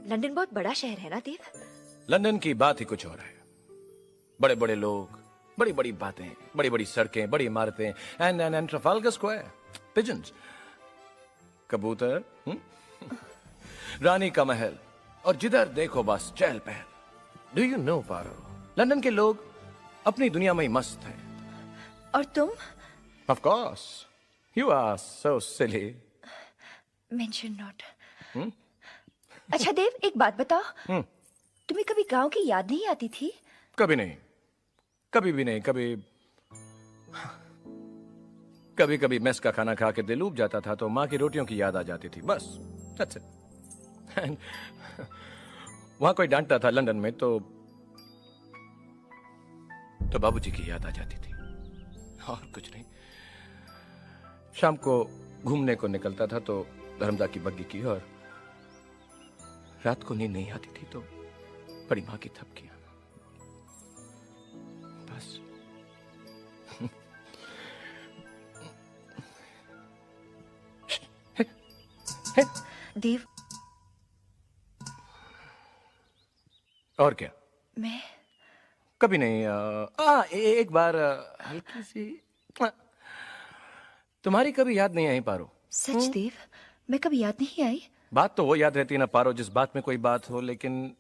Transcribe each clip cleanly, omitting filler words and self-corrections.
London बहुत बड़ा शहर है ना देव। लंदन की बात ही कुछ और है। बड़े बड़े लोग, बड़ी बड़ी बातें, बड़ी बड़ी सड़कें, बड़ी इमारतें, एंड ट्रफाल्गर स्क्वायर, पिजन्स, कबूतर, रानी का महल, और जिधर देखो बस चहल पहल। Do you know Paro, London के लोग अपनी दुनिया में ही मस्त हैं। और तुम? Of course, you are so silly. Mention not. अच्छा देव, एक बात बताओ, तुम्हें कभी गांव की याद नहीं आती थी? कभी नहीं, कभी भी नहीं। कभी कभी मेस का खाना खा के दिल ऊब जाता था तो माँ की रोटियों की याद आ जाती थी, बस। That's it. And वहां कोई डांटता था लंदन में तो बाबूजी की याद आ जाती थी, और कुछ नहीं। शाम को घूमने को निकलता था तो धर्मदा की बग्गी की, और रात को नींद नहीं आती थी तो बड़ी माँ की थपकियां, बस। देव, और क्या? मैं कभी नहीं। एक बार हल्की सी तुम्हारी कभी याद नहीं आई पारो। सच देव, मैं कभी याद नहीं आई। बात तो वो याद रहती है ना पारो, जिस बात में कोई बात हो, लेकिन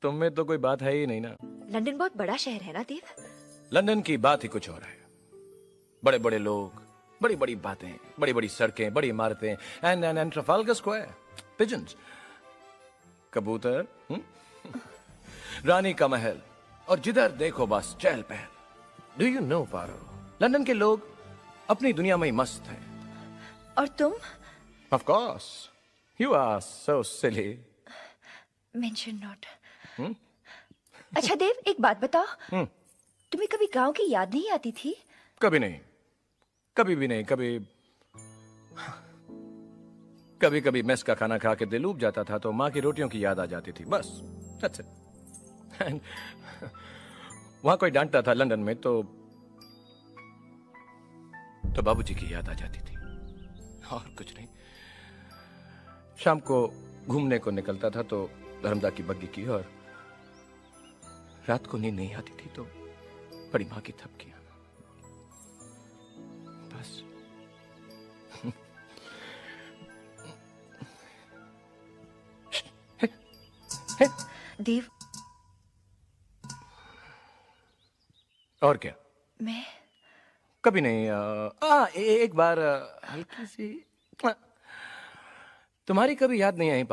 तुम में तो कोई बात है ही नहीं ना। लंदन बहुत बड़ा शहर है ना देव। लंदन की बात ही कुछ और है। बड़े बड़े लोग, बड़ी बड़ी बातें, बड़ी बड़ी सड़कें, बड़ी इमारतें, एंड ट्रफाल्गर स्क्वायर, पिजन्स, कबूतर, रानी का महल, और जिधर देखो बस चहल पहल। Do you know Paro, London के लोग अपनी दुनिया में ही मस्त हैं। और तुम? Of course, you are so silly. Mention not. अच्छा देव, एक बात बताओ, तुम्हें कभी गांव की याद नहीं आती थी? कभी नहीं, कभी भी नहीं। कभी कभी मेस का खाना खा के दिल ऊब जाता था तो माँ की रोटियों की याद आ जाती थी, बस। That's it. And वहां कोई डांटता था लंदन में तो बाबूजी की याद आ जाती थी, और कुछ नहीं। शाम को घूमने को निकलता था तो धर्मदा की बग्गी की, और रात को नींद नहीं आती थी तो बड़ी माँ की थपकियां, बस। देव, और क्या? मैं कभी नहीं। एक बार हल्की सी तुम्हारी कभी याद नहीं आई।